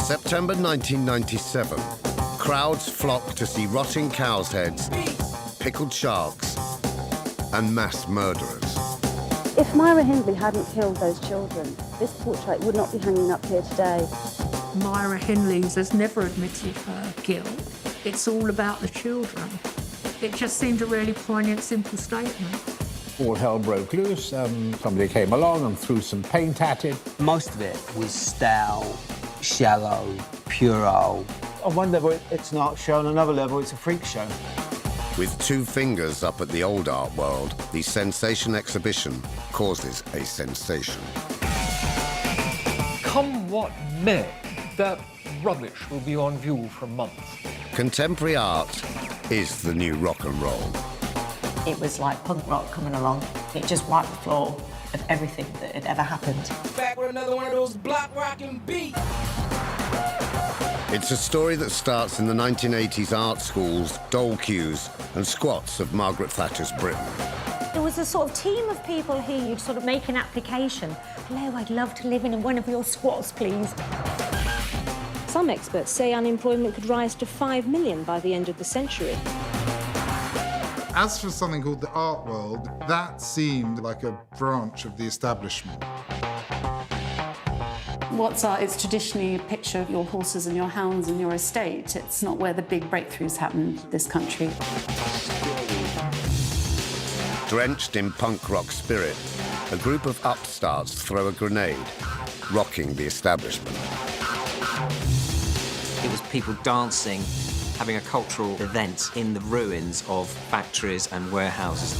September 1997. Crowds flock to see rotting cows' heads, pickled sharks, and mass murderers. If Myra Hindley hadn't killed those children, this portrait would not be hanging up here today. Myra Hindley has never admitted her guilt. It's all about the children. It just seemed a really poignant, simple statement. All hell broke loose. Somebody came along and threw some paint at it. Most of it was stale, shallow, puerile. On one level, it's an art show, on another level, it's a freak show. With two fingers up at the old art world, the Sensation exhibition causes a sensation. Come what may, that rubbish will be on view for months. Contemporary art is the new rock and roll. It was like punk rock coming along. It just wiped the floor of everything that had ever happened. Back with another one of those block rockin' beats. It's a story that starts in the 1980s art schools, dole queues, and squats of Margaret Thatcher's Britain. There was a sort of team of people here. You'd sort of make an application. Hello, I'd love to live in one of your squats, please. Some experts say unemployment could rise to 5 million by the end of the century. As for something called the art world, that seemed like a branch of the establishment. What's art? It's traditionally a picture of your horses and your hounds and your estate. It's not where the big breakthroughs happened in this country. Drenched in punk rock spirit, a group of upstarts throw a grenade, rocking the establishment. It was people dancing, having a cultural event in the ruins of factories and warehouses.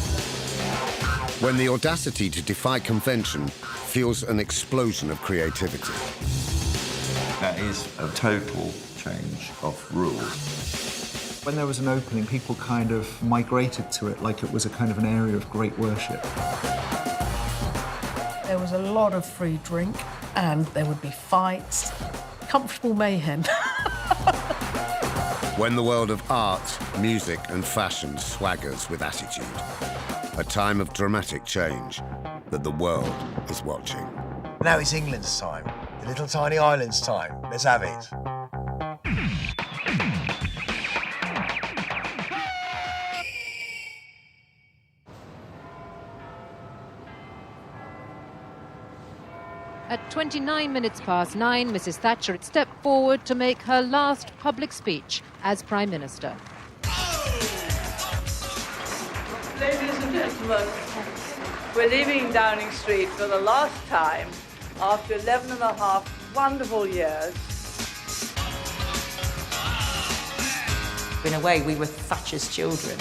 When the audacity to defy convention fuels an explosion of creativity. That is a total change of rules. When there was an opening, people kind of migrated to it like it was a kind of an area of great worship. There was a lot of free drink, and there would be fights, comfortable mayhem. When the world of art, music and fashion swaggers with attitude. A time of dramatic change that the world is watching. Now it's England's time, the little tiny island's time. Let's have it. At 29 minutes past 9, Mrs. Thatcher stepped forward to make her last public speech as Prime Minister. Ladies and gentlemen, we're leaving Downing Street for the last time after 11 and a half wonderful years. In a way, we were Thatcher's children.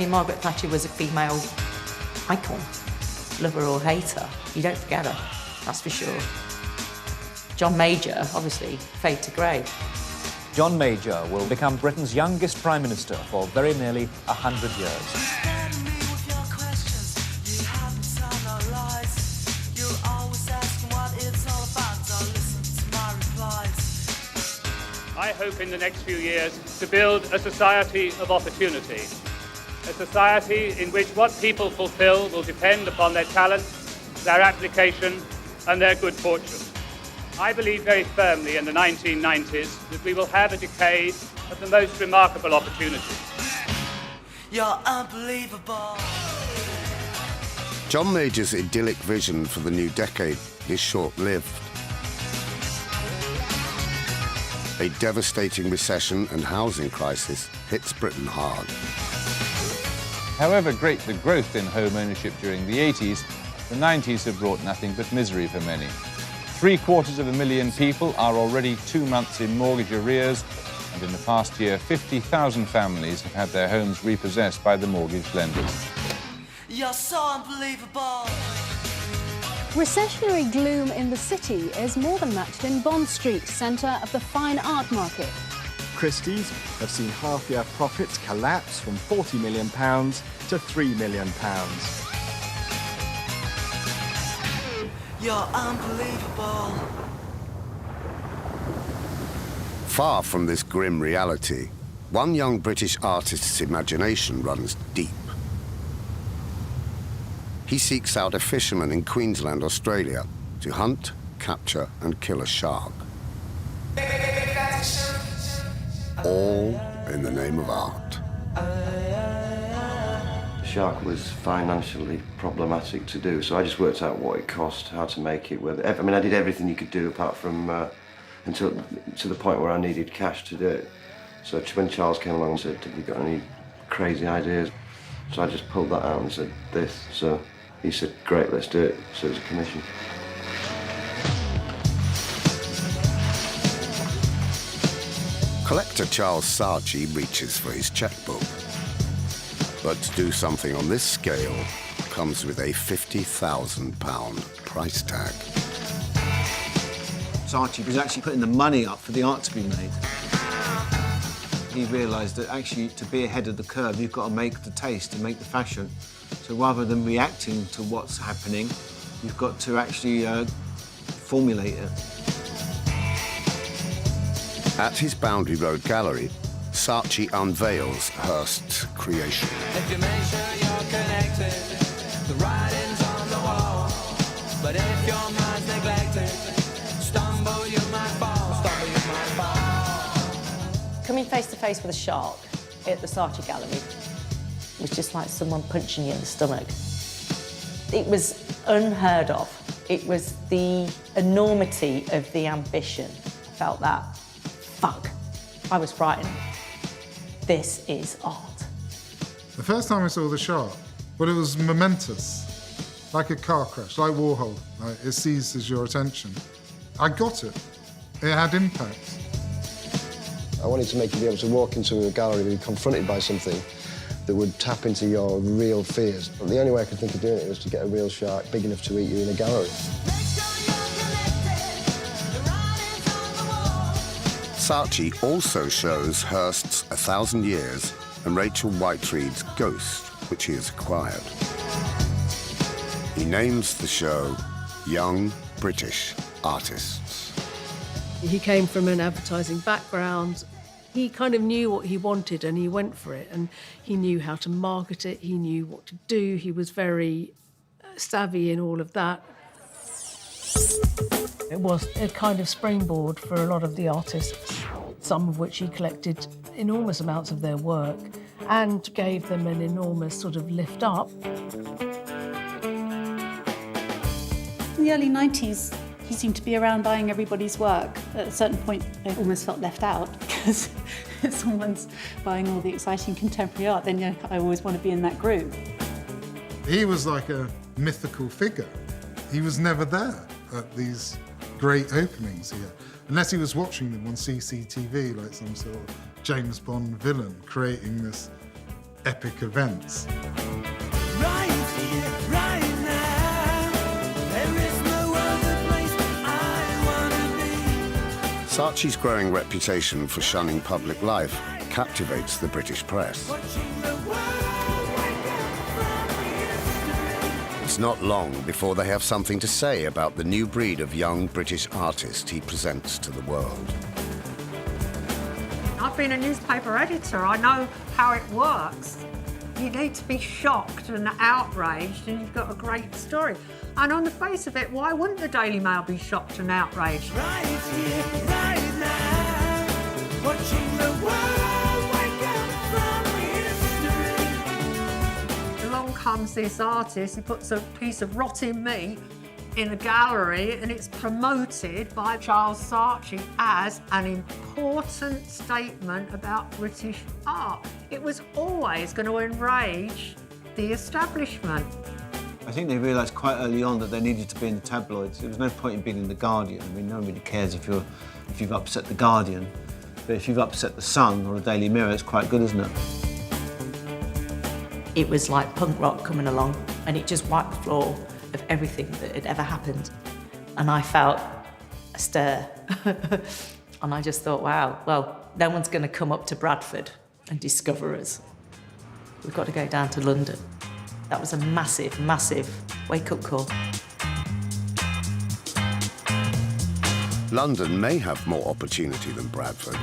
Margaret Thatcher was a female icon. Love her or hate her, you don't forget her, that's for sure. John Major, obviously, fade to grey. John Major will become Britain's youngest Prime Minister for very nearly 100 years. I hope in the next few years to build a society of opportunity, a society in which what people fulfill will depend upon their talent, their application and their good fortune. I believe very firmly in the 1990s that we will have a decade of the most remarkable opportunity. You're unbelievable. John Major's idyllic vision for the new decade is short-lived. A devastating recession and housing crisis hits Britain hard. However great the growth in home ownership during the 80s, the 90s have brought nothing but misery for many. 750,000 people are already 2 months in mortgage arrears, and in the past year, 50,000 families have had their homes repossessed by the mortgage lenders. You're so unbelievable. Recessionary gloom in the city is more than matched in Bond Street, centre of the fine art market. Christie's have seen half-year profits collapse from £40 million to £3 million. You're unbelievable. Far from this grim reality, one young British artist's imagination runs deep. He seeks out a fisherman in Queensland, Australia, to hunt, capture and kill a shark. all in the name of art. The shark was financially problematic to do, so I just worked out what it cost, how to make it. I mean, I did everything you could do apart from until to the point where I needed cash to do it. So when Charles came along and said, "Have you got any crazy ideas?" So I just pulled that out and said, "This." So he said, "Great, let's do it." So it was a commission. Collector Charles Saatchi reaches for his checkbook. But to do something on this scale comes with a £50,000 price tag. Saatchi was actually putting the money up for the art to be made. He realised that actually to be ahead of the curve, you've got to make the taste and make the fashion. So rather than reacting to what's happening, you've got to actually formulate it. At his Boundary Road gallery, Saatchi unveils Hirst's creation. If you make sure you're connected, the writing's on the wall. But if your mind's neglected, stumble you might fall, stumble you might fall. Coming face to face with a shark at the Saatchi Gallery was just like someone punching you in the stomach. It was unheard of. It was the enormity of the ambition. I felt that. Fuck. I was frightened. This is art. The first time I saw the shark, well, it was momentous, like a car crash, like Warhol. Like it seizes your attention. I got it. It had impact. I wanted to make you be able to walk into a gallery and be confronted by something that would tap into your real fears. But the only way I could think of doing it was to get a real shark big enough to eat you in a gallery. Saatchi also shows Hirst's 1,000 Years and Rachel Whiteread's Ghost, which he has acquired. He names the show Young British Artists. He came from an advertising background. He kind of knew what he wanted and he went for it, and he knew how to market it, he knew what to do, he was very savvy in all of that. It was a kind of springboard for a lot of the artists, some of which he collected enormous amounts of their work and gave them an enormous sort of lift up. In the early 90s, he seemed to be around buying everybody's work. At a certain point, I almost felt left out because if someone's buying all the exciting contemporary art, then I always want to be in that group. He was like a mythical figure. He was never there at these great openings here, unless he was watching them on CCTV like some sort of James Bond villain creating this epic events. Right here, right now, there is no other place I wanna be. Saatchi's growing reputation for shunning public life captivates the British press. It's not long before they have something to say about the new breed of young British artist he presents to the world. I've been a newspaper editor. I know how it works. You need to be shocked and outraged, and you've got a great story. And on the face of it, why wouldn't the Daily Mail be shocked and outraged? Right here, right now, watching the world wake up from history. Along comes this artist, he puts a piece of rotting meat in a gallery, and it's promoted by Charles Saatchi as an important statement about British art. It was always going to enrage the establishment. I think they realised quite early on that they needed to be in the tabloids. There was no point in being in the Guardian. I mean, no one really cares if you've upset the Guardian, but if you've upset the Sun or the Daily Mirror, it's quite good, isn't it? It was like punk rock coming along, and it just wiped the floor of everything that had ever happened. And I felt a stir. And I just thought, wow, well, no one's going to come up to Bradford and discover us. We've got to go down to London. That was a massive, massive wake-up call. London may have more opportunity than Bradford,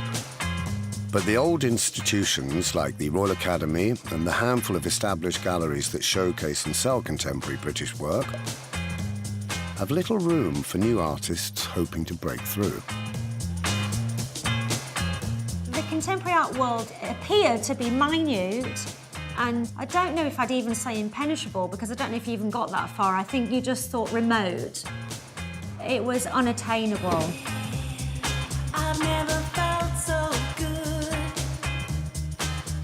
but the old institutions like the Royal Academy and the handful of established galleries that showcase and sell contemporary British work have little room for new artists hoping to break through. The contemporary art world appeared to be minute, and I don't know if I'd even say impenetrable, because I don't know if you even got that far. I think you just thought remote. It was unattainable. I've never felt so good.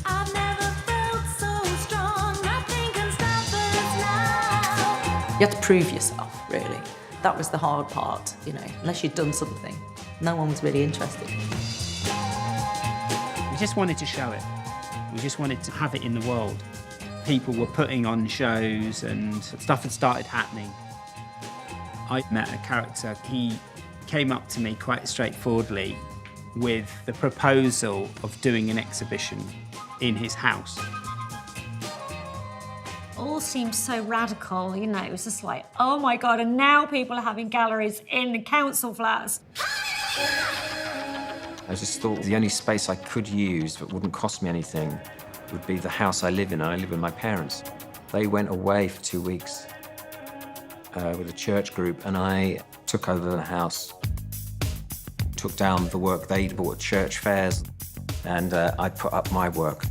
I've never felt so strong. Nothing can stop us now. You had to prove yourself, really. That was the hard part, you know. Unless you'd done something, no one was really interested. We just wanted to show it. We just wanted to have it in the world. People were putting on shows and stuff had started happening. I met a character. He came up to me quite straightforwardly with the proposal of doing an exhibition in his house. All seemed so radical, you know, it was just like, oh my God, and now people are having galleries in the council flats. I just thought the only space I could use that wouldn't cost me anything would be the house I live in, and I live with my parents. They went away for 2 weeks with a church group, and I took over the house, took down the work they'd bought at church fairs, and I put up my work.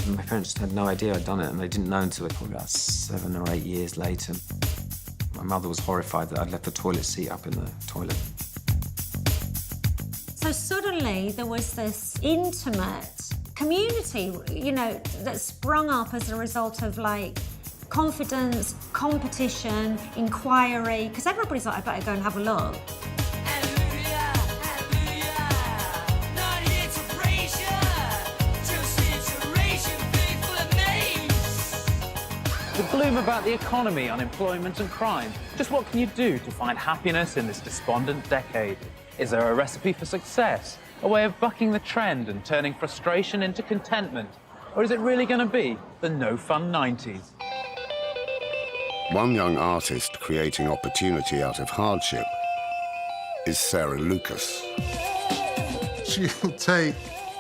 My parents had no idea I'd done it, and they didn't know until probably about 7 or 8 years later. My mother was horrified that I'd left the toilet seat up in the toilet. So suddenly there was this intimate community, you know, that sprung up as a result of like confidence, competition, inquiry, because everybody's like, I better go and have a look. The gloom about the economy, unemployment and crime. Just what can you do to find happiness in this despondent decade? Is there a recipe for success? A way of bucking the trend and turning frustration into contentment? Or is it really going to be the no-fun 90s? One young artist creating opportunity out of hardship is Sarah Lucas. She'll take,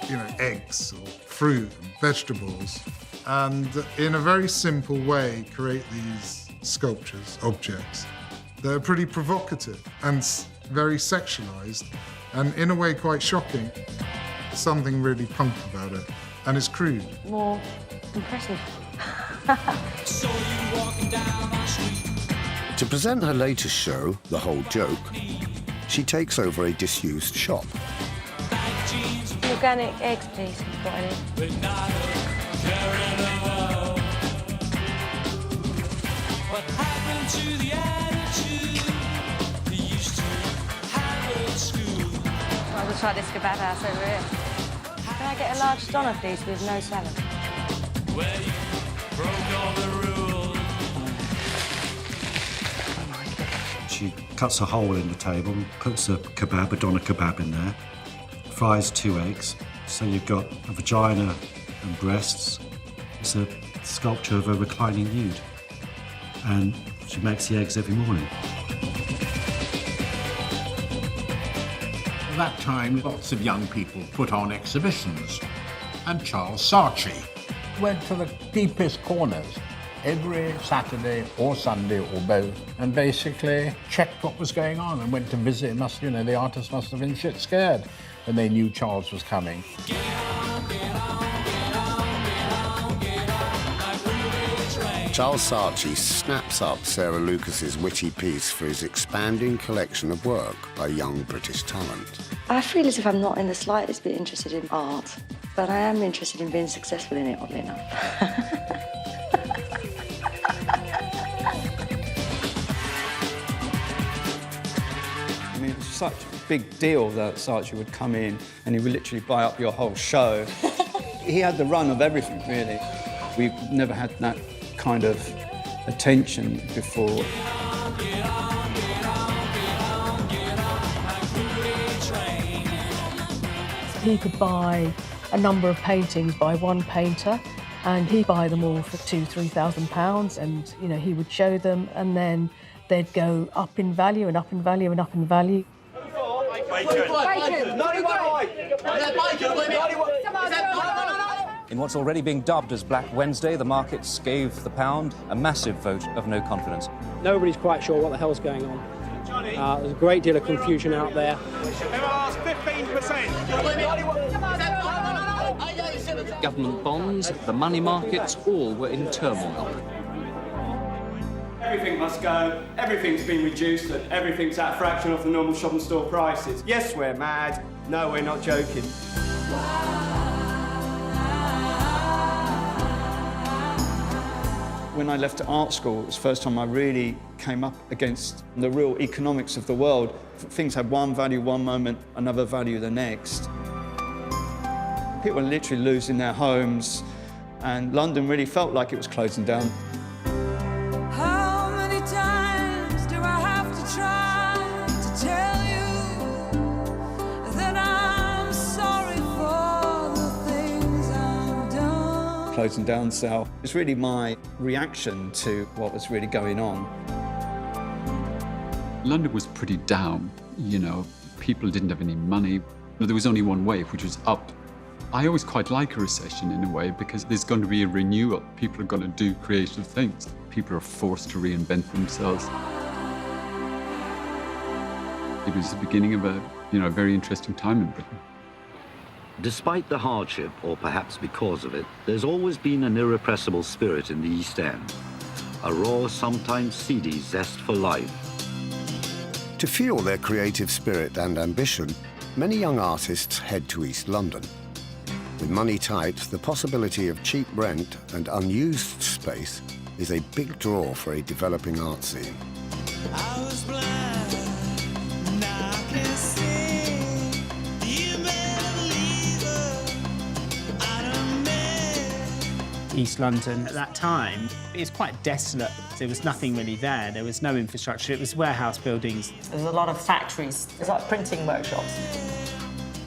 you know, eggs or fruit and vegetables, and in a very simple way create these sculptures, objects, that are pretty provocative and very sexualized, and in a way quite shocking. Something really punk about it, and it's crude. More impressive. To present her latest show, The Whole Joke, she takes over a disused shop. Organic eggs, please, if you've got any. What happened to the attitude you used to have at school? I will try this kebab house over here. Can I get a large doner, please, with no salad? Well, you broke all the rules. She cuts a hole in the table and puts a kebab, a doner kebab in there, fries 2 eggs. So you've got a vagina and breasts. It's a sculpture of a reclining nude. And she makes the eggs every morning. At that time, lots of young people put on exhibitions, and Charles Saatchi went to the deepest corners every Saturday or Sunday or both, and basically checked what was going on and went to visit. The artists must have been shit scared when they knew Charles was coming. Charles Saatchi snaps up Sarah Lucas's witty piece for his expanding collection of work by young British talent. I feel as if I'm not in the slightest bit interested in art, but I am interested in being successful in it, oddly enough. I mean, it's such a big deal that Saatchi would come in and he would literally buy up your whole show. He had the run of everything, really. We've never had that kind of attention before. He could buy a number of paintings by one painter, and he'd buy them all for £2,000-3,000, and you know, he would show them, and then they'd go up in value and up in value and up in value. Bacon! 91! Is that bacon? In what's already being dubbed as Black Wednesday, the markets gave the pound a massive vote of no confidence. Nobody's quite sure what the hell's going on. There's a great deal of confusion out there. Government bonds, the money markets, all were in turmoil. Everything must go, everything's been reduced, and everything's at a fraction of the normal shop and store prices. Yes, we're mad. No, we're not joking. When I left art school, it was the first time I really came up against the real economics of the world. Things had one value one moment, another value the next. People were literally losing their homes, and London really felt like it was closing down. How many times do I have to try to tell you that I'm sorry for the things I've done? Closing down sale. It's really my reaction to what was really going on. London was pretty down, you know. People didn't have any money. There was only one way, which was up. I always quite like a recession in a way because there's going to be a renewal. People are going to do creative things. People are forced to reinvent themselves. It was the beginning of a very interesting time in Britain. Despite the hardship, or perhaps because of it, there's always been an irrepressible spirit in the East End. A raw, sometimes seedy zest for life. To fuel their creative spirit and ambition, many young artists head to East London. With money tight, the possibility of cheap rent and unused space is a big draw for a developing art scene. I was blind, now I can see. You better believe her. I done met. East London at that time, it was quite desolate. There was nothing really there. There was no infrastructure. It was warehouse buildings. There's a lot of factories. There's like printing workshops.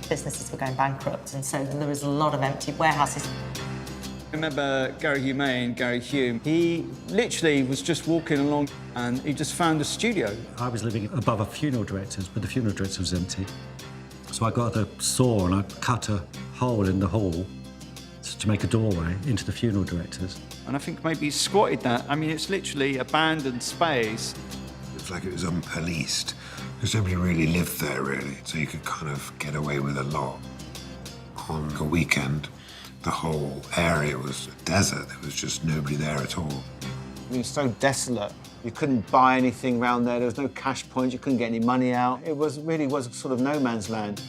Businesses were going bankrupt, and so there was a lot of empty warehouses. I remember Gary Humane, Gary Hume. He literally was just walking along and he just found a studio. I was living above a funeral director's, but the funeral director was empty. So I got a saw and I cut a hole in the hall to make a doorway into the funeral director's. And I think maybe he squatted that. I mean, it's literally abandoned space. It's like it was unpoliced, because nobody really lived there, really, so you could kind of get away with a lot. On a weekend, the whole area was a desert. There was just nobody there at all. It was so desolate. You couldn't buy anything around there. There was no cash points. You couldn't get any money out. It really was sort of no man's land.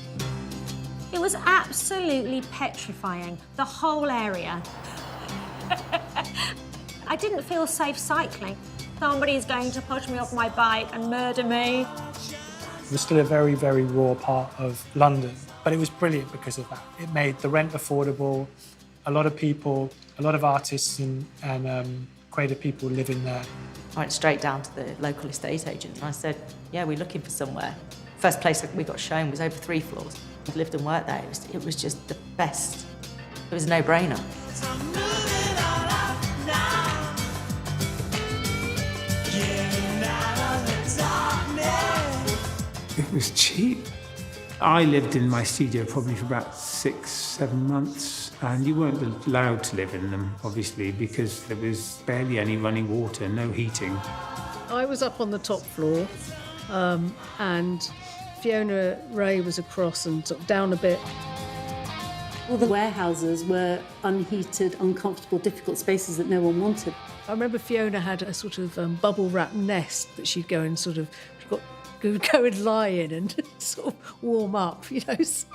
It was absolutely petrifying, the whole area. I didn't feel safe cycling. Somebody's going to push me off my bike and murder me. It was still a very, very raw part of London, but it was brilliant because of that. It made the rent affordable. A lot of people, a lot of artists and creative people living there. I went straight down to the local estate agent and I said, yeah, we're looking for somewhere. First place that we got shown was over 3 floors. We lived and worked there. It was just the best. It was a no-brainer. It was cheap. I lived in my studio probably for about 6-7 months, and you weren't allowed to live in them, obviously, because there was barely any running water, no heating. I was up on the top floor, and Fiona Ray was across and sort of down a bit. All the warehouses were unheated, uncomfortable, difficult spaces that no one wanted. I remember Fiona had a sort of bubble wrap nest that she'd go and sort of go and lie in and sort of warm up, you know. So,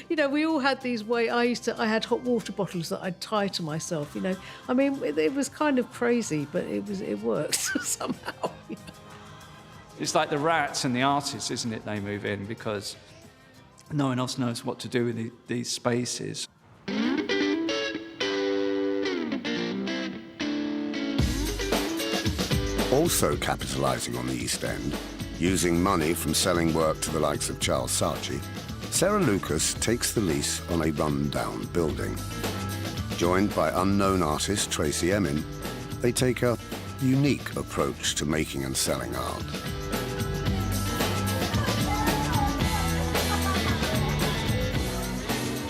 you know, we all had these I had hot water bottles that I'd tie to myself, you know. I mean, it was kind of crazy, but it worked somehow. You know? It's like the rats and the artists, isn't it? They move in because no one else knows what to do with these spaces. Also capitalising on the East End, using money from selling work to the likes of Charles Saatchi, Sarah Lucas takes the lease on a run-down building. Joined by unknown artist Tracy Emin, they take a unique approach to making and selling art.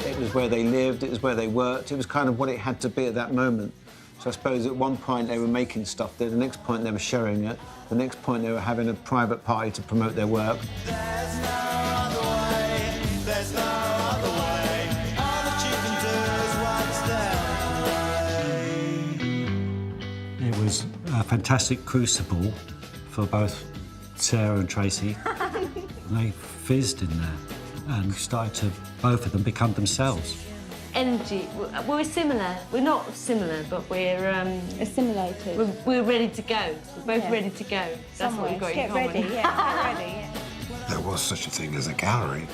It was was where they lived, it was where they worked, it was kind of what it had to be at that moment. So I suppose at one point they were making stuff there, the next point they were showing it, the next point they were having a private party to promote their work. There's no other way, there's no other way. All that you can do is what's there. It was a fantastic crucible for both Sarah and Tracy. They fizzed in there and started to, both of them, become themselves. Energy, we're similar. We're not similar, but we're assimilated. We're ready to go. We're both ready to go. That's what we've got in common. Get ready. There was such a thing as a gallery,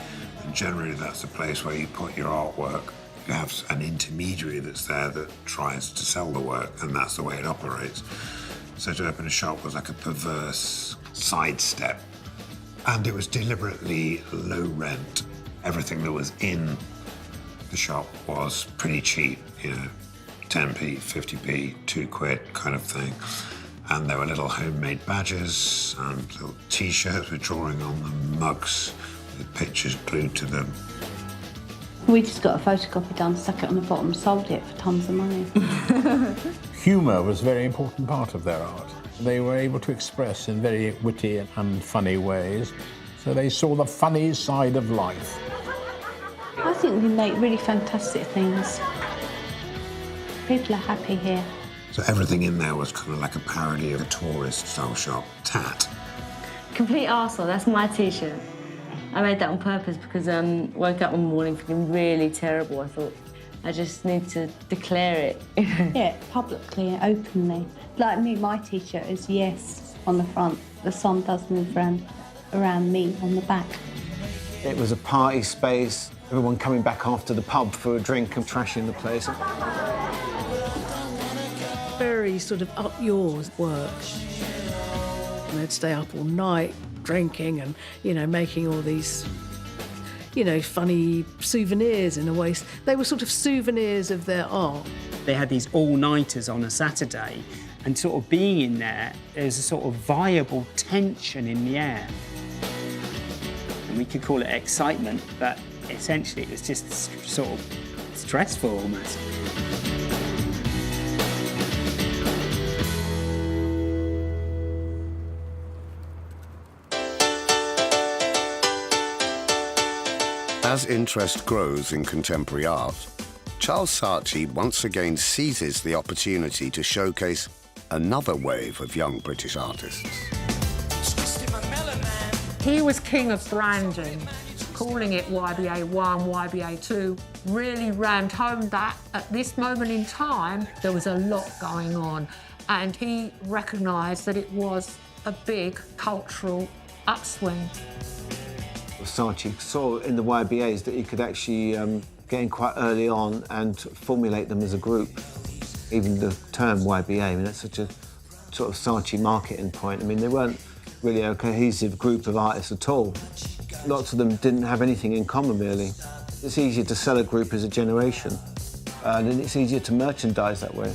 and generally that's a place where you put your artwork. You have an intermediary that's there that tries to sell the work, and that's the way it operates. So to open a shop was like a perverse sidestep. And it was deliberately low rent. Everything that was in the shop was pretty cheap, you know, 10p, 50p, £2 kind of thing. And there were little homemade badges and little T-shirts with drawing on them, mugs with pictures glued to them. We just got a photocopy done, stuck it on the bottom, sold it for tons of money. Humour was a very important part of their art. They were able to express in very witty and funny ways, so they saw the funny side of life. I think we make really fantastic things. People are happy here. So everything in there was kind of like a parody of a tourist-style shop. Tat. Complete arsehole, that's my T-shirt. I made that on purpose because I woke up one morning feeling really terrible. I thought, I just need to declare it. Yeah, publicly and openly. Like me, my T-shirt is yes on the front. The sun does move around me on the back. It was a party space, everyone coming back after the pub for a drink and trashing the place. Very sort of up yours work. And they'd stay up all night drinking and, you know, making all these, you know, funny souvenirs in a way. They were sort of souvenirs of their art. They had these all-nighters on a Saturday, and sort of being in there was a sort of viable tension in the air. And we could call it excitement, but essentially it was just sort of stressful almost. As interest grows in contemporary art, Charles Saatchi once again seizes the opportunity to showcase another wave of young British artists. He was king of branding. Calling it YBA 1, YBA 2 really rammed home that at this moment in time there was a lot going on, and he recognised that it was a big cultural upswing. Saatchi saw in the YBAs that he could actually get in quite early on and formulate them as a group. Even the term YBA, I mean, that's such a sort of Saatchi marketing point. I mean, they weren't really a cohesive group of artists at all. Lots of them didn't have anything in common, really. It's easier to sell a group as a generation, and it's easier to merchandise that way.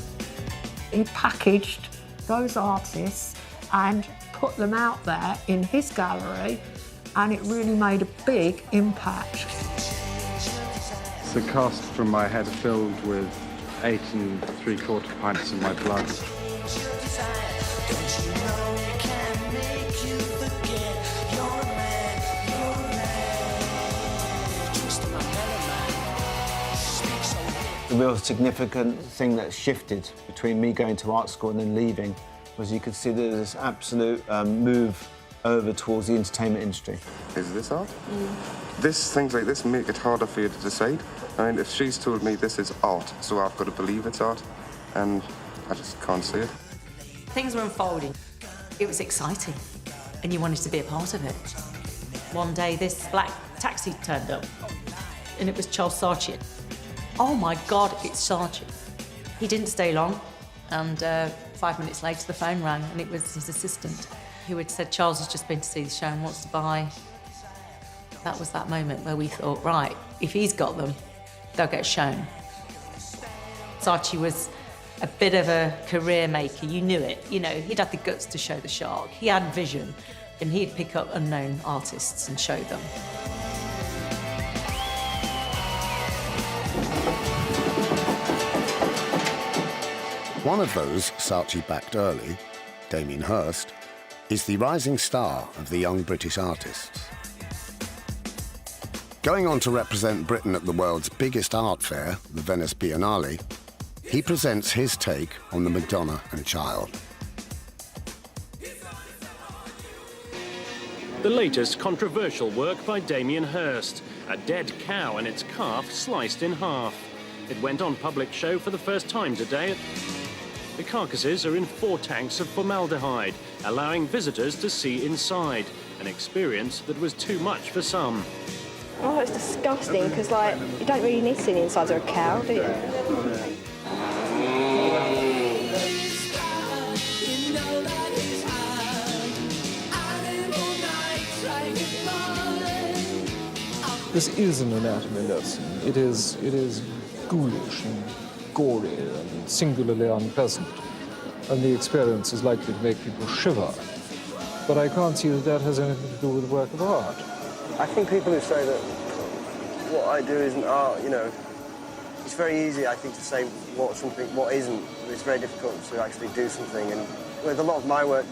He packaged those artists and put them out there in his gallery, and it really made a big impact. The cast from my head filled with 8 3/4 pints of my blood. The real significant thing that shifted between me going to art school and then leaving was you could see that there's this absolute move over towards the entertainment industry. Is this art? Things like this make it harder for you to decide. I mean, if she's told me this is art, so I've got to believe it's art, and I just can't see it. Things were unfolding. It was exciting, and you wanted to be a part of it. One day, this black taxi turned up, and it was Charles Saatchi. Oh my God, it's Saatchi. He didn't stay long, and 5 minutes later the phone rang, and it was his assistant who had said, Charles has just been to see the show and wants to buy. That was that moment where we thought, right, if he's got them, they'll get shown. Saatchi was a bit of a career maker, you knew it. You know, he'd had the guts to show the shark. He had vision, and he'd pick up unknown artists and show them. One of those Saatchi backed early, Damien Hirst, is the rising star of the young British artists. Going on to represent Britain at the world's biggest art fair, the Venice Biennale, he presents his take on the Madonna and Child. The latest controversial work by Damien Hirst, a dead cow and its calf sliced in half. It went on public show for the first time today. The carcasses are in 4 tanks of formaldehyde, allowing visitors to see inside, an experience that was too much for some. Oh, it's disgusting, because, like, you don't really need to see the insides of a cow, do you? This is an anatomy lesson. It is ghoulish and gory and singularly unpleasant. And the experience is likely to make people shiver. But I can't see that has anything to do with the work of art. I think people who say that what I do isn't art, you know, it's very easy, I think, to say what isn't. It's very difficult to actually do something. And with a lot of my work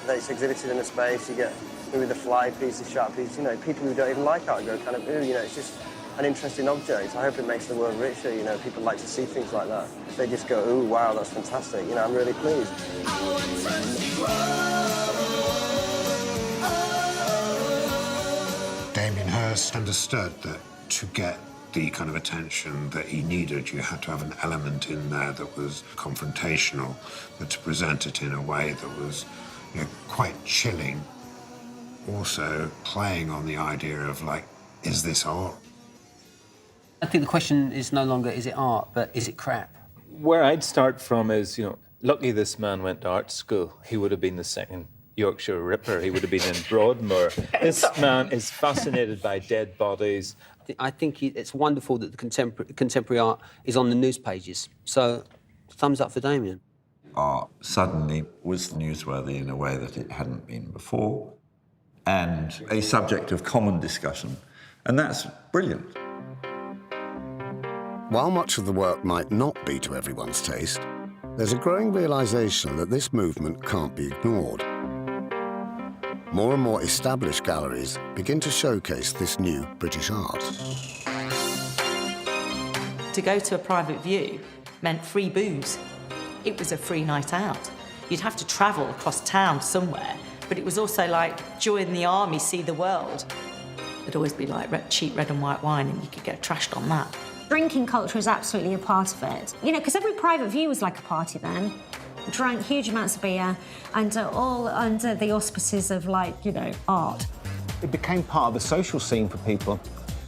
that's exhibited in a space, you get maybe the fly piece, the sharp piece, you know, people who don't even like art go kind of, ooh, you know, it's just an interesting object. I hope it makes the world richer, you know, people like to see things like that. If they just go, ooh, wow, that's fantastic, you know, I'm really pleased. Damien Hirst understood that to get the kind of attention that he needed, you had to have an element in there that was confrontational, but to present it in a way that was, you know, quite chilling. Also playing on the idea of, like, is this art? I think the question is no longer is it art, but is it crap? Where I'd start from is, you know, lucky this man went to art school. He would have been the second Yorkshire Ripper. He would have been in Broadmoor. This man is fascinated by dead bodies. I think it's wonderful that the contemporary art is on the news pages. So, thumbs up for Damien. Art suddenly was newsworthy in a way that it hadn't been before, and a subject of common discussion, and that's brilliant. While much of the work might not be to everyone's taste, there's a growing realization that this movement can't be ignored. More and more established galleries begin to showcase this new British art. To go to a private view meant free booze. It was a free night out. You'd have to travel across town somewhere, but it was also like join the army, see the world. It'd always be like cheap red and white wine, and you could get trashed on that. Drinking culture is absolutely a part of it. You know, because every private view was like a party then. Drank huge amounts of beer, and all under the auspices of, like, you know, art. It became part of the social scene for people,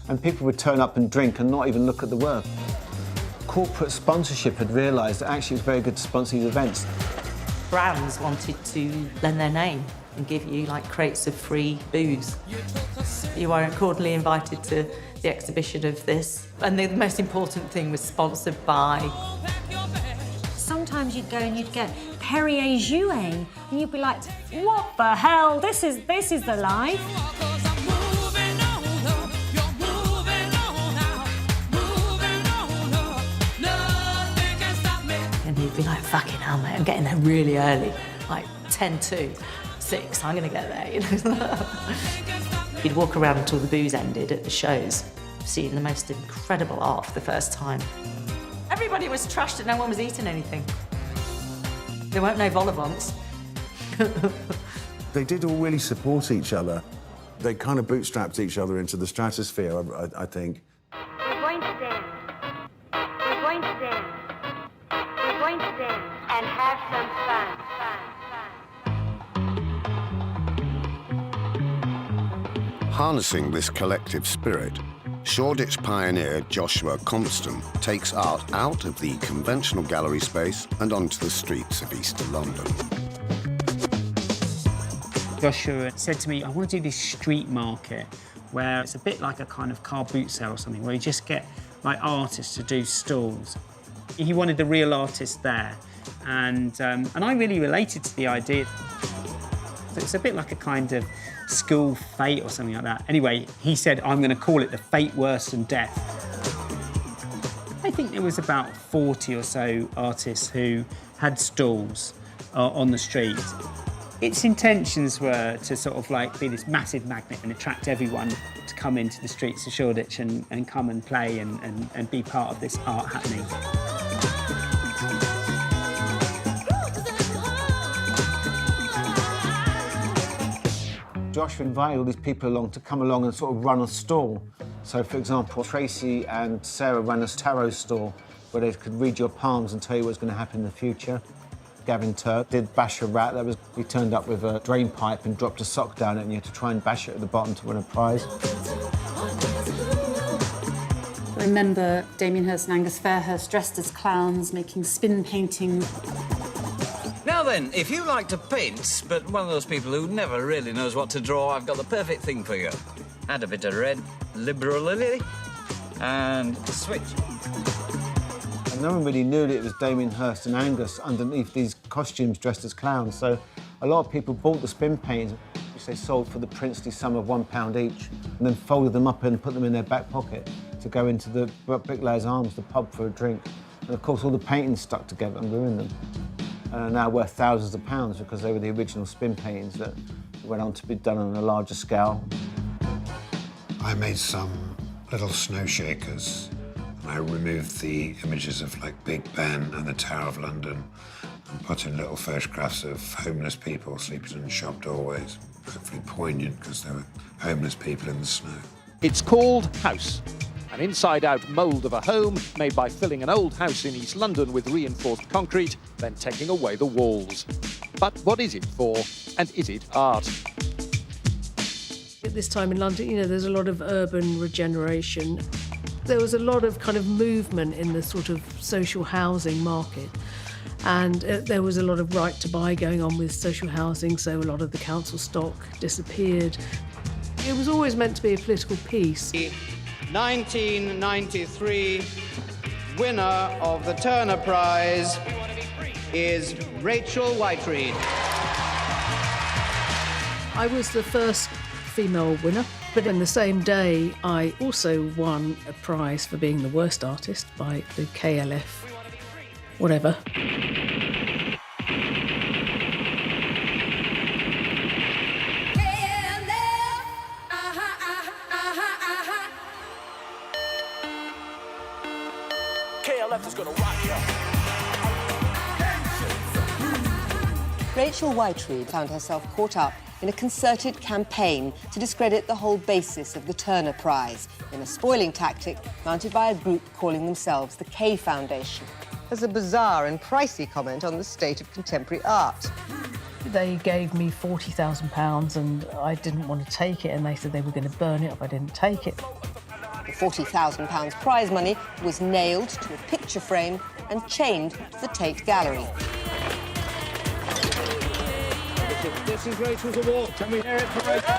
and people would turn up and drink and not even look at the work. Corporate sponsorship had realised that actually it was very good to sponsor these events. Brands wanted to lend their name and give you, like, crates of free booze. You were cordially invited to the exhibition of this, and the most important thing was sponsored by. Sometimes you'd go and you'd get Perrier Jouet, and you'd be like, what the hell? This is the life. And you'd be like, fucking hell, mate, I'm getting there really early, like 10 to 6, I'm gonna get there, you know. You'd walk around until the booze ended at the shows, seeing the most incredible art for the first time. Everybody was trashed and no one was eating anything. There weren't no vol-au-vents. They did all really support each other. They kind of bootstrapped each other into the stratosphere, I think. We're going to dance. We're going to dance. We're going to dance and have some fun. Harnessing this collective spirit, Shoreditch pioneer Joshua Compston takes art out of the conventional gallery space and onto the streets of East London. Joshua said to me, I want to do this street market where it's a bit like a kind of car boot sale or something, where you just get, like, artists to do stalls. He wanted the real artists there, and I really related to the idea. It's a bit like a kind of school fete or something like that. Anyway, he said, I'm going to call it the fate worse than death. I think there was about 40 or so artists who had stalls on the street. Its intentions were to sort of like be this massive magnet and attract everyone to come into the streets of Shoreditch and come and play and be part of this art happening. Josh invited all these people along to come along and sort of run a stall. So, for example, Tracy and Sarah ran a tarot stall where they could read your palms and tell you what's going to happen in the future. Gavin Turk did Bash a Rat. He turned up with a drain pipe and dropped a sock down it, and you had to try and bash it at the bottom to win a prize. I remember Damien Hirst and Angus Fairhurst dressed as clowns, making spin painting. Now then, if you like to paint, but one of those people who never really knows what to draw, I've got the perfect thing for you. Add a bit of red, liberally, and switch. And no one really knew that it was Damien Hirst and Angus underneath these costumes dressed as clowns, so a lot of people bought the spin paintings, which they sold for the princely sum of £1 each, and then folded them up and put them in their back pocket to go into the Bricklayers Arms, the pub, for a drink. And of course all the paintings stuck together and ruined them. And are now worth thousands of pounds because they were the original spin paintings that went on to be done on a larger scale. I made some little snow shakers. I removed the images of like Big Ben and the Tower of London and put in little photographs of homeless people sleeping in shop doorways. Hopefully poignant because there were homeless people in the snow. It's called House, an inside-out mould of a home made by filling an old house in East London with reinforced concrete, then taking away the walls. But what is it for, and is it art? At this time in London, there's a lot of urban regeneration. There was a lot of kind of movement in the sort of social housing market. And there was a lot of right to buy going on with social housing, so a lot of the council stock disappeared. It was always meant to be a political piece. 1993 winner of the Turner Prize is Rachel Whiteread. I was the first female winner, but in the same day I also won a prize for being the worst artist by the KLF, whatever. KLF is gonna rock you. Rachel Whiteread found herself caught up in a concerted campaign to discredit the whole basis of the Turner Prize in a spoiling tactic mounted by a group calling themselves the K Foundation. As a bizarre and pricey comment on the state of contemporary art. They gave me £40,000 and I didn't want to take it, and they said they were going to burn it if I didn't take it. The £40,000 prize money was nailed to a picture frame and chained to the Tate Gallery. This is Rachel's award. Can we hear it for Rachel?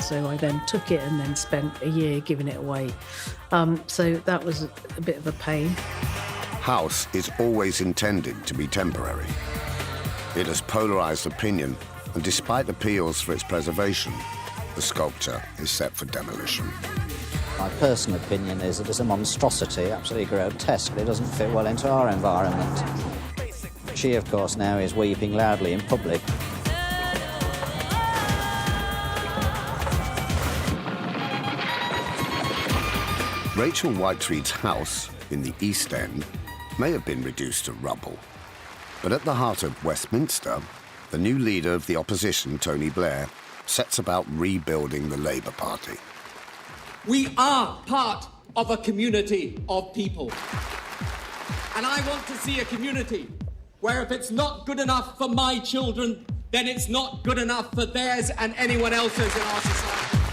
So I then took it and then spent a year giving it away. So that was a bit of a pain. House is always intended to be temporary. It has polarised opinion, and despite appeals for its preservation, the sculpture is set for demolition. My personal opinion is that it's a monstrosity, absolutely grotesque. It doesn't fit well into our environment. She, of course, now is weeping loudly in public. Rachel Whiteread's house in the East End may have been reduced to rubble, but at the heart of Westminster, the new leader of the opposition, Tony Blair, sets about rebuilding the Labour Party. We are part of a community of people. And I want to see a community where if it's not good enough for my children, then it's not good enough for theirs and anyone else's in our society.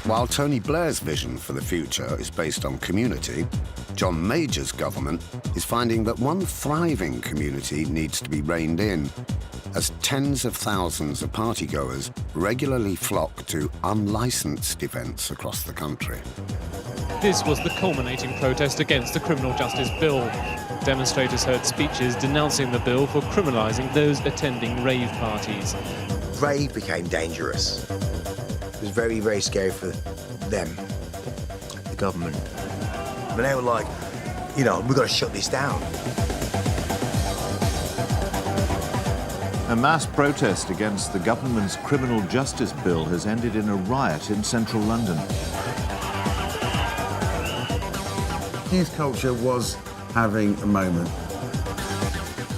While Tony Blair's vision for the future is based on community, John Major's government is finding that one thriving community needs to be reined in, as tens of thousands of partygoers regularly flock to unlicensed events across the country. This was the culminating protest against the criminal justice bill. Demonstrators heard speeches denouncing the bill for criminalising those attending rave parties. Rave became dangerous. It was very, very scary for them, the government. But they were like, You know, we've got to shut this down. A mass protest against the government's criminal justice bill has ended in a riot in central London. Youth culture was having a moment.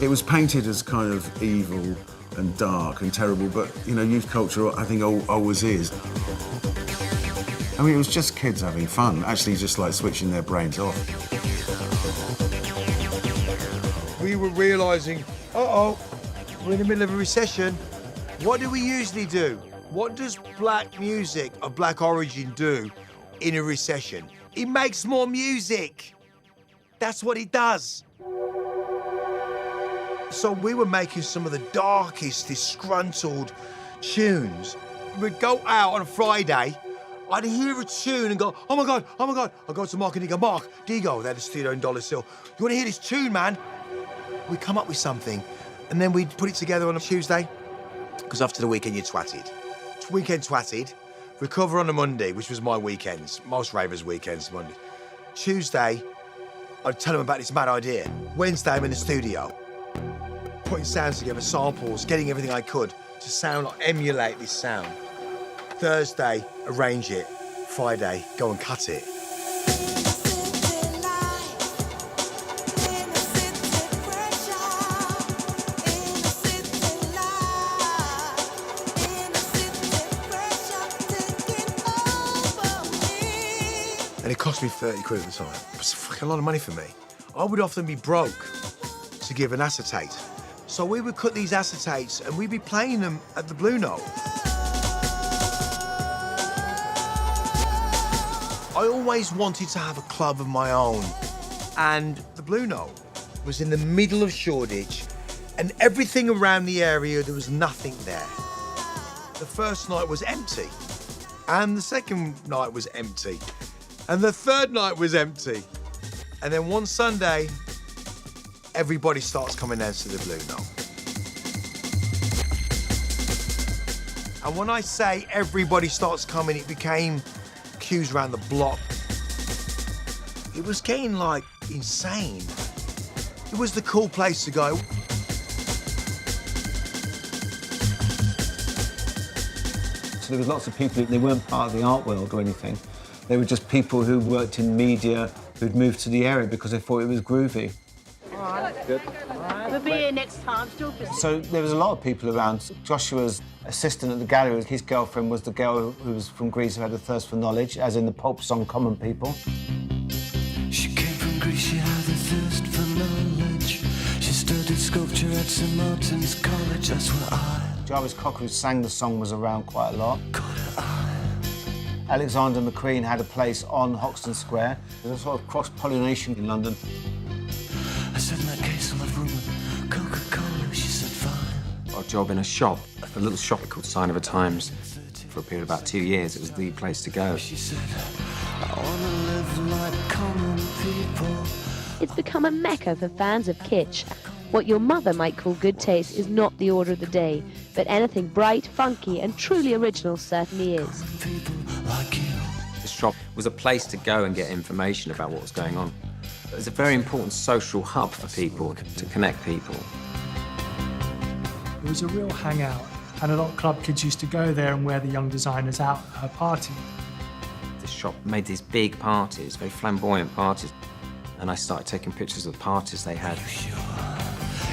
It was painted as kind of evil and dark and terrible, but, you know, youth culture, I think, always is. I mean, it was just kids having fun, actually just like switching their brains off. We were realising, uh-oh, we're in the middle of a recession. What do we usually do? What does black music of black origin do in a recession? It makes more music. That's what it does. So we were making some of the darkest, disgruntled tunes. We'd go out on a Friday, I'd hear a tune and go, oh my God, oh my God. I'd go to Mark and he'd go, Mark, Digo, they're the studio in Dollar Hill. You wanna hear this tune, man? We'd come up with something and then we'd put it together on a Tuesday, because after the weekend you're twatted. Weekend twatted, recover on a Monday, which was my weekends, most ravers' weekends, Monday. Tuesday, I'd tell them about this mad idea. Wednesday, I'm in the studio, putting sounds together, samples, getting everything I could to sound like, emulate this sound. Thursday, arrange it. Friday, go and cut it. And it cost me 30 quid at the time. It was a fucking lot of money for me. I would often be broke to give an acetate. So we would cut these acetates and we'd be playing them at the Blue Note. I always wanted to have a club of my own. And the Blue Note was in the middle of Shoreditch, and everything around the area, there was nothing there. The first night was empty, and the second night was empty, and the third night was empty. And then one Sunday, everybody starts coming down to the Blue Note. And when I say everybody starts coming, it became queues around the block. It was getting, like, insane. It was the cool place to go. So there was lots of people, they weren't part of the art world or anything. They were just people who worked in media, who'd moved to the area because they thought it was groovy. Good. We'll be here next time, still busy. So there was a lot of people around. Joshua's assistant at the gallery, his girlfriend was the girl who was from Greece who had a thirst for knowledge, as in the pulp song Common People. She came from Greece, she had a thirst for knowledge. She studied sculpture at St. Martin's College, that's where Jarvis Cocker, who sang the song, was around quite a lot. Alexander McQueen had a place on Hoxton Square. There's a sort of cross-pollination in London. I said, in that case, I'll have room with Coca-Cola. She said, fine. Got a job in a shop, a little shop called Sign of the Times. For a period of about 2 years, it was the place to go. She said, I wanna live like common people. It's become a mecca for fans of kitsch. What your mother might call good taste is not the order of the day, but anything bright, funky, and truly original certainly is. The shop was a place to go and get information about what was going on. It was a very important social hub for people, to connect people. It was a real hangout, and a lot of club kids used to go there and wear the young designers out at her party. The shop made these big parties, very flamboyant parties, and I started taking pictures of the parties they had.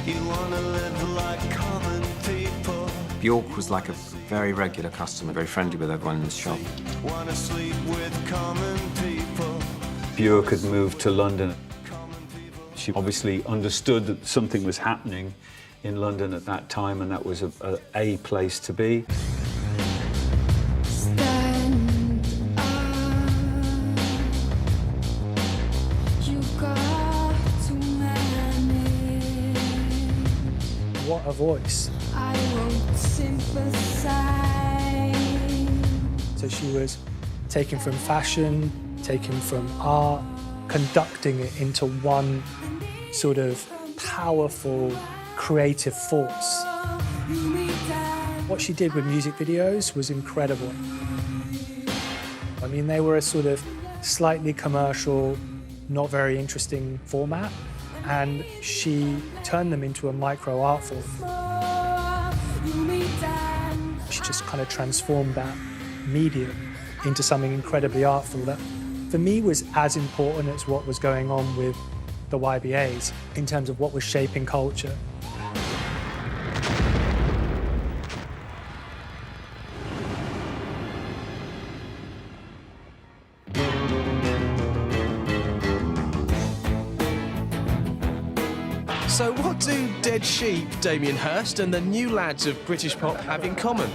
You wanna live like common people. Bjork was like a very regular customer, very friendly with everyone in the shop. Wanna sleep with common people. Bjork had moved to London. She obviously understood that something was happening in London at that time, and that was a place to be. What a voice. I won't sympathize. So she was taken from fashion, taken from art, conducting it into one sort of powerful, creative force. What she did with music videos was incredible. I mean, they were a sort of slightly commercial, not very interesting format, and she turned them into a micro art form. She just kind of transformed that medium into something incredibly artful that, for me, was as important as what was going on with the YBAs in terms of what was shaping culture. So what do Dead Sheep, Damien Hirst and the new lads of British pop have in common?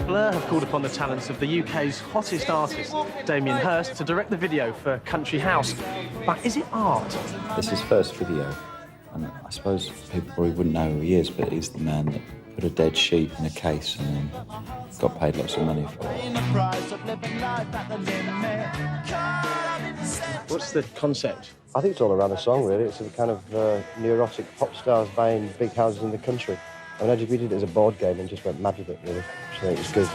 Blur have called upon the talents of the UK's hottest artist, Damien Hirst, to direct the video for Country House. But is it art? This is his first video, and I suppose people probably wouldn't know who he is, but he's the man that put a dead sheep in a case and then got paid lots of money for it. What's the concept? I think it's all around the song, really. It's a kind of neurotic pop stars buying big houses in the country. I mean, I just did it as a board game and just went mad with it, really. So I think it's good.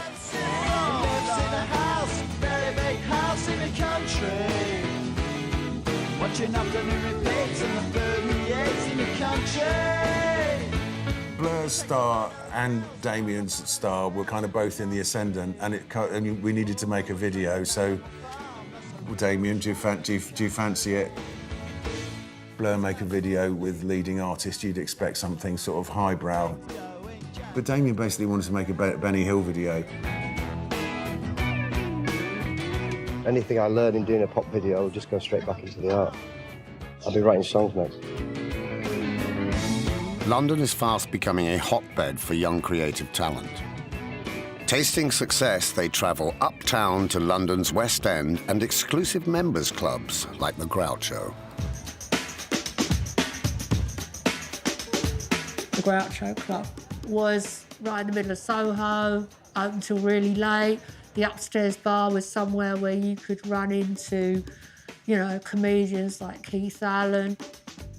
Blur's star and Damien's star were kind of both in the ascendant, and we needed to make a video. So, Damien, do you fancy it? Blur make a video with leading artists, you'd expect something sort of highbrow. But Damien basically wanted to make a Benny Hill video. Anything I learn in doing a pop video will just go straight back into the art. I'll be writing songs next. London is fast becoming a hotbed for young creative talent. Tasting success, they travel uptown to London's West End and exclusive members clubs like the Groucho. The Groucho Club was right in the middle of Soho, open till really late. The upstairs bar was somewhere where you could run into, you know, comedians like Keith Allen.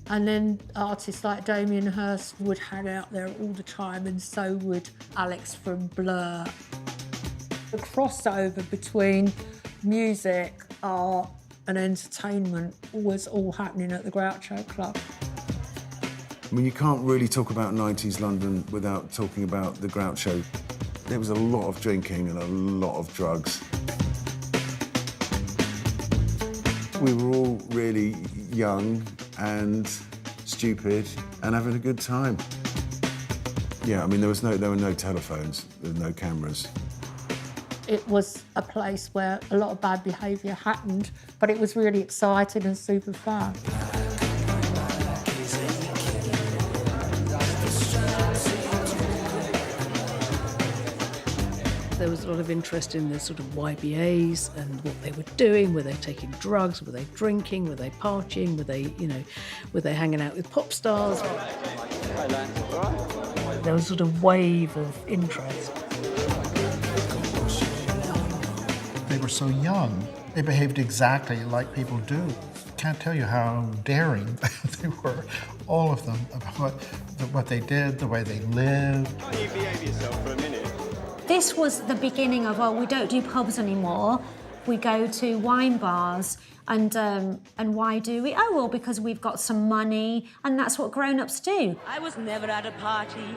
And then artists like Damien Hirst would hang out there all the time, and so would Alex from Blur. The crossover between music, art and entertainment was all happening at the Groucho Club. I mean, you can't really talk about 90s London without talking about the Groucho. There was a lot of drinking and a lot of drugs. We were all really young and stupid and having a good time. Yeah, I mean, there were no telephones, there were no cameras. It was a place where a lot of bad behaviour happened, but it was really exciting and super fun. There was a lot of interest in the sort of YBAs and what they were doing. Were they taking drugs? Were they drinking? Were they partying? Were they hanging out with pop stars? There was a sort of wave of interest. They were so young. They behaved exactly like people do. Can't tell you how daring they were, all of them, about what they did, the way they lived. Can't you behave yourself for a minute? This was the beginning of, we don't do pubs anymore. We go to wine bars. And why do we? Oh, well, because we've got some money, and that's what grown-ups do. I was never at a party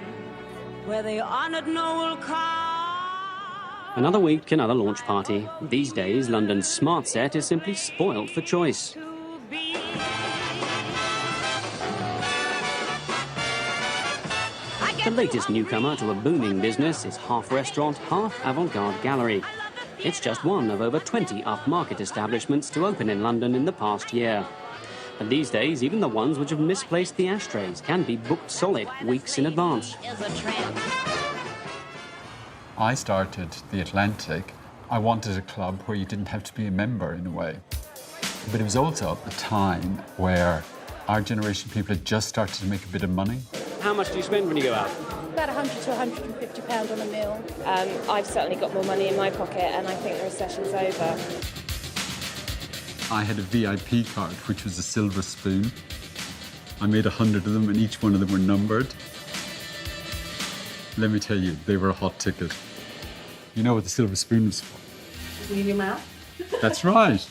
where they honoured Noel Carr. Another week, another launch party. These days, London's smart set is simply spoilt for choice. The latest newcomer to a booming business is half restaurant, half avant-garde gallery. It's just one of over 20 upmarket establishments to open in London in the past year. And these days, even the ones which have misplaced the ashtrays can be booked solid weeks in advance. I started the Atlantic. I wanted a club where you didn't have to be a member in a way. But it was also a time where our generation of people had just started to make a bit of money. How much do you spend when you go out? About £100 to £150 on a meal. I've certainly got more money in my pocket, and I think the recession's over. I had a VIP card, which was a silver spoon. I made 100 of them, and each one of them were numbered. Let me tell you, they were a hot ticket. You know what the silver spoon was for? Leave your mouth. That's right.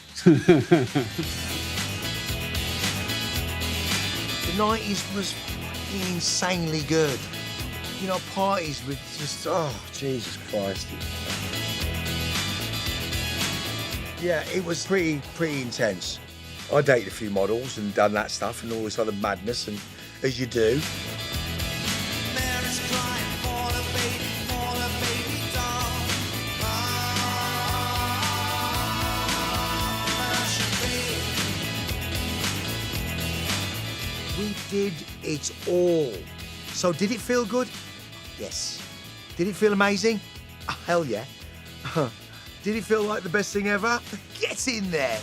90s was insanely good. You know, parties with just, oh, Jesus Christ. Yeah, it was pretty intense. I dated a few models and done that stuff and all this other madness, and as you do. We did it all. So did it feel good? Yes. Did it feel amazing? Oh, hell yeah. Did it feel like the best thing ever? Get in there.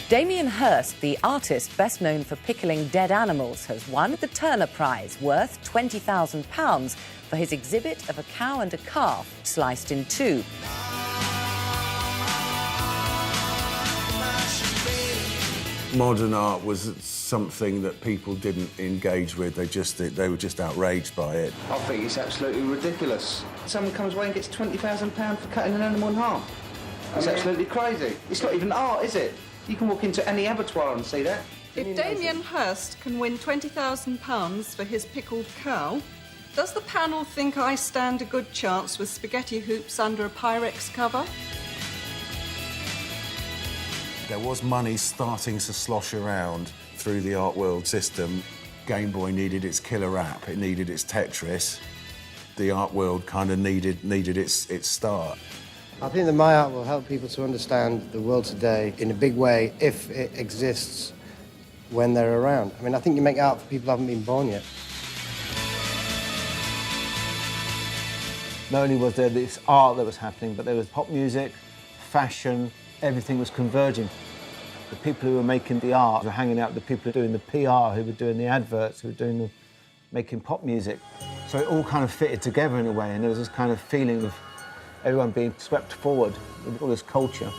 Damien Hirst, the artist best known for pickling dead animals, has won the Turner Prize, worth £20,000, for his exhibit of a cow and a calf sliced in two. Modern art was something that people didn't engage with. They were just outraged by it. I think it's absolutely ridiculous. Someone comes away and gets £20,000 for cutting an animal in half. It's absolutely crazy. It's not even art, is it? You can walk into any abattoir and see that. If Damien Hirst can win £20,000 for his pickled cow, does the panel think I stand a good chance with spaghetti hoops under a Pyrex cover? There was money starting to slosh around through the art world system. Game Boy needed its killer app, it needed its Tetris. The art world kind of needed its start. I think that my art will help people to understand the world today in a big way if it exists when they're around. I mean, I think you make art for people who haven't been born yet. Not only was there this art that was happening, but there was pop music, fashion, everything was converging. The people who were making the art were hanging out with the people who were doing the PR, who were doing the adverts, who were making pop music. So it all kind of fitted together in a way, and there was this kind of feeling of everyone being swept forward with all this culture.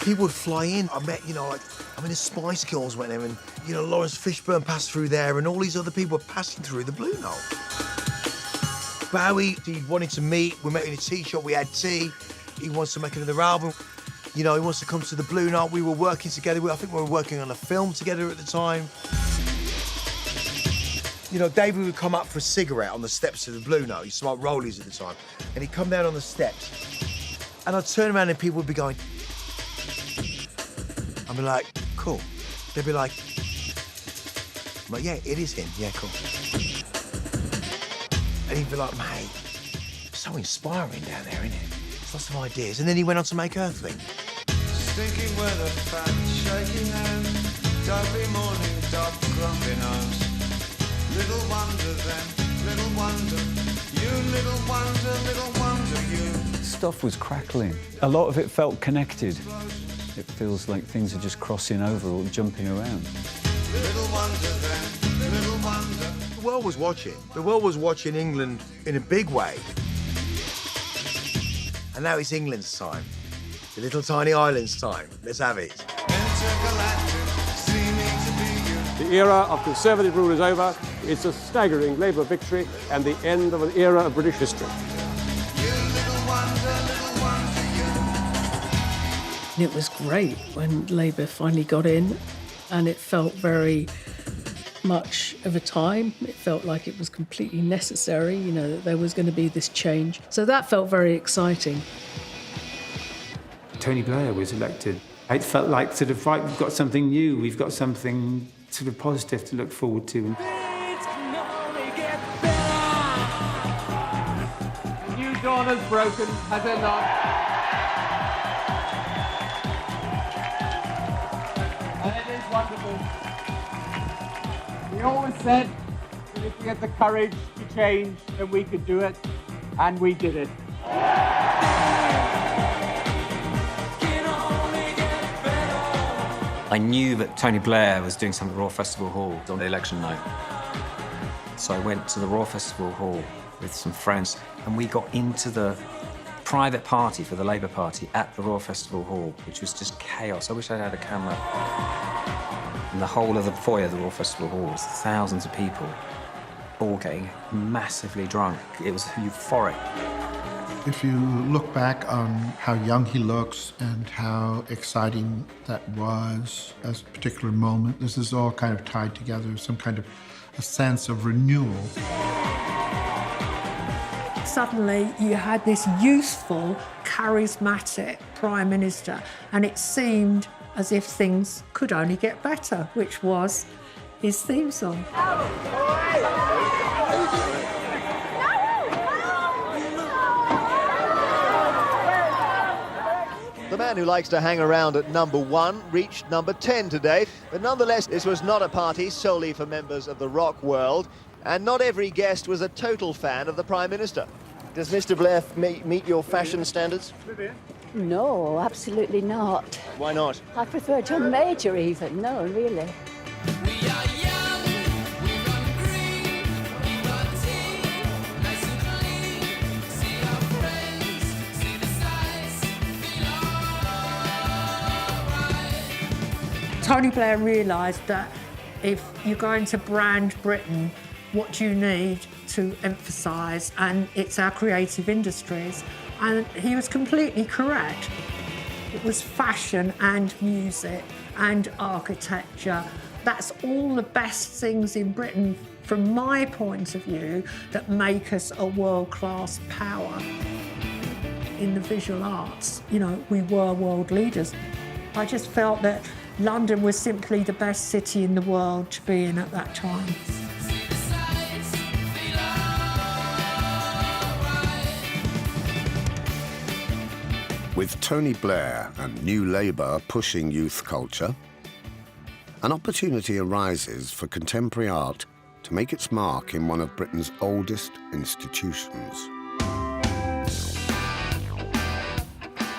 People would fly in. I met, the Spice Girls went there, and, Lawrence Fishburne passed through there, and all these other people were passing through the Blue Note. Bowie, he wanted to meet. We met in a tea shop, we had tea. He wants to make another album. He wants to come to the Blue Note. We were working together. I think we were working on a film together at the time. David would come up for a cigarette on the steps of the Blue Note. He smoked rollies at the time. And he'd come down on the steps. And I'd turn around and people would be going... I'd be like, cool. They'd be like, yeah, it is him. Yeah, cool. And he'd be like, mate, so inspiring down there, isn't it? There's lots of ideas. And then he went on to make Earthling. Stinking weather, fat, shaking hands, dopey morning, dog grumpy nose. Little wonder then, little wonder, you little wonder, you. Stuff was crackling. A lot of it felt connected. It feels like things are just crossing over or jumping around. Little wonder then, little wonder. The world was watching. The world was watching England in a big way. And now it's England's time. The little tiny island's time. Let's have it. The era of Conservative rule is over. It's a staggering Labour victory and the end of an era of British history. It was great when Labour finally got in, and it felt very much of a time. It felt like it was completely necessary, that there was going to be this change. So that felt very exciting. Tony Blair was elected. It felt like sort of, right, we've got something new, we've got something sort of positive to look forward to. The new dawn has broken, has it not? And it is wonderful. We always said that if we had the courage to change, then we could do it, and we did it. I knew that Tony Blair was doing something at Royal Festival Hall on the election night. So I went to the Royal Festival Hall with some friends, and we got into the private party for the Labour Party at the Royal Festival Hall, which was just chaos. I wish I had a camera. And the whole of the foyer of the Royal Festival Hall was thousands of people. all getting massively drunk. It was euphoric. If you look back on how young he looks and how exciting that was as a particular moment, this is all kind of tied together, some kind of a sense of renewal. Suddenly you had this youthful, charismatic Prime Minister, and it seemed as if things could only get better, which was his theme song. The man who likes to hang around at number 1 reached number 10 today, but nonetheless this was not a party solely for members of the rock world, and not every guest was a total fan of the Prime Minister. Does Mr Blair meet your fashion standards? No, absolutely not. Why not? I prefer John Major even, no, really. Tony Blair realised that if you're going to brand Britain, what you need to emphasise, and it's our creative industries. And he was completely correct. It was fashion and music and architecture. That's all the best things in Britain, from my point of view, that make us a world-class power. In the visual arts, you know, we were world leaders. I just felt that London was simply the best city in the world to be in at that time. With Tony Blair and New Labour pushing youth culture, an opportunity arises for contemporary art to make its mark in one of Britain's oldest institutions.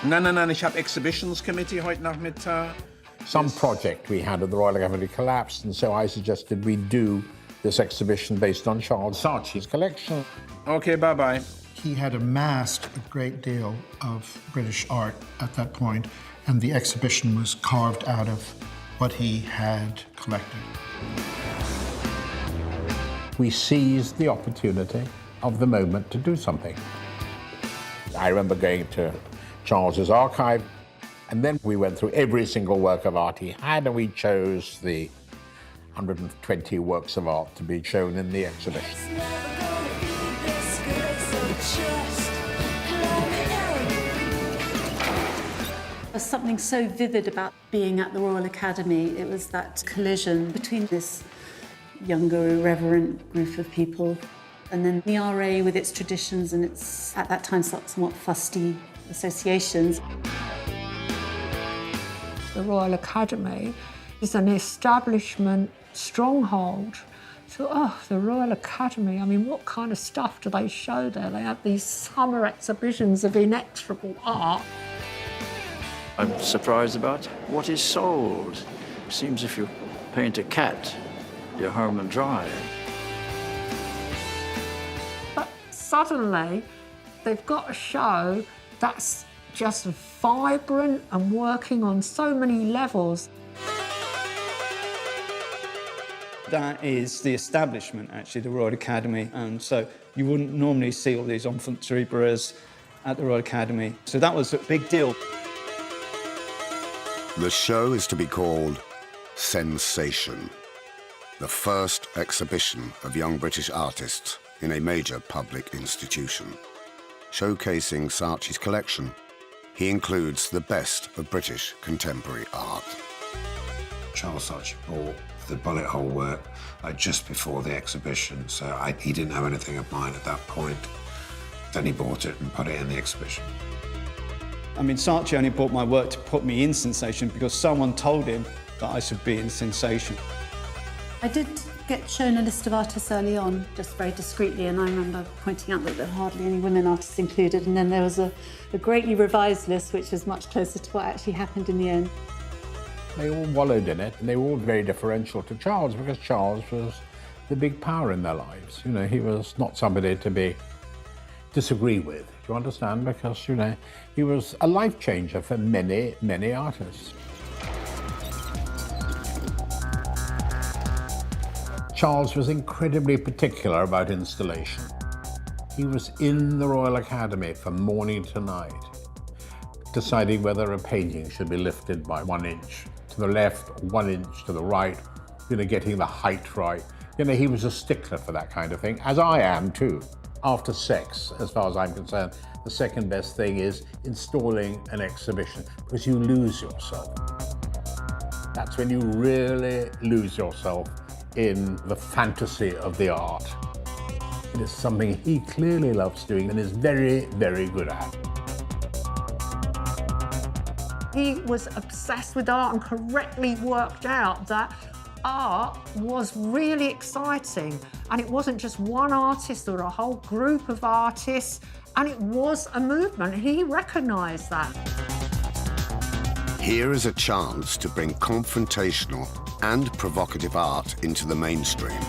Ich habe Exhibitions Committee heute Nachmittag. Some project we had at the Royal Academy collapsed, and so I suggested we do this exhibition based on Charles Saatchi's collection. Okay, bye-bye. He had amassed a great deal of British art at that point, and the exhibition was carved out of what he had collected. We seized the opportunity of the moment to do something. I remember going to Charles's archive, and then we went through every single work of art he had, and we chose the 120 works of art to be shown in the exhibition. There's something so vivid about being at the Royal Academy. It was that collision between this younger, irreverent group of people and then the RA with its traditions and its, at that time, somewhat fusty associations. The Royal Academy is an establishment stronghold. So, the Royal Academy, I mean, what kind of stuff do they show there? They have these summer exhibitions of inexorable art. I'm surprised about what is sold. Seems if you paint a cat, you're home and dry. But suddenly, they've got a show that's just vibrant and working on so many levels. That is the establishment, actually, the Royal Academy, and so you wouldn't normally see all these enfants terribles at the Royal Academy. So that was a big deal. The show is to be called Sensation, the first exhibition of young British artists in a major public institution. Showcasing Saatchi's collection, he includes the best of British contemporary art. Charles Saatchi bought the bullet hole work just before the exhibition, so he didn't have anything of mine at that point. Then he bought it and put it in the exhibition. I mean, Saatchi only bought my work to put me in Sensation because someone told him that I should be in Sensation. I did get shown a list of artists early on, just very discreetly, and I remember pointing out that there were hardly any women artists included, and then there was a greatly revised list, which was much closer to what actually happened in the end. They all wallowed in it, and they were all very differential to Charles, because Charles was the big power in their lives. You know, he was not somebody to disagree with, do you understand? Because, you know, he was a life changer for many, many artists. Charles was incredibly particular about installation. He was in the Royal Academy from morning to night, deciding whether a painting should be lifted by 1 inch to the left, 1 inch to the right, getting the height right. He was a stickler for that kind of thing, as I am too. After sex, as far as I'm concerned, the second best thing is installing an exhibition, because you lose yourself. That's when you really lose yourself in the fantasy of the art. It is something he clearly loves doing and is very, very good at. He was obsessed with art and correctly worked out that art was really exciting, and it wasn't just one artist or a whole group of artists, and it was a movement. He recognised that. Here is a chance to bring confrontational and provocative art into the mainstream.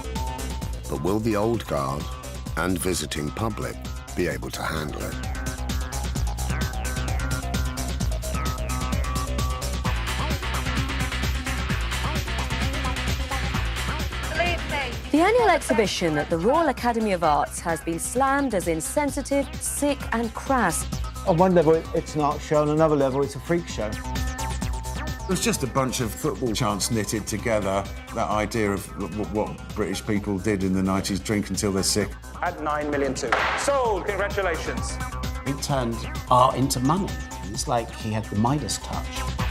But will the old guard and visiting public be able to handle it? The annual exhibition at the Royal Academy of Arts has been slammed as insensitive, sick and crass. On one level, it's an art show, on another level, it's a freak show. It was just a bunch of football chants knitted together, that idea of what British people did in the 90s, drink until they're sick. At 9 million too. Sold, congratulations. He turned art into money. It's like he had the Midas touch.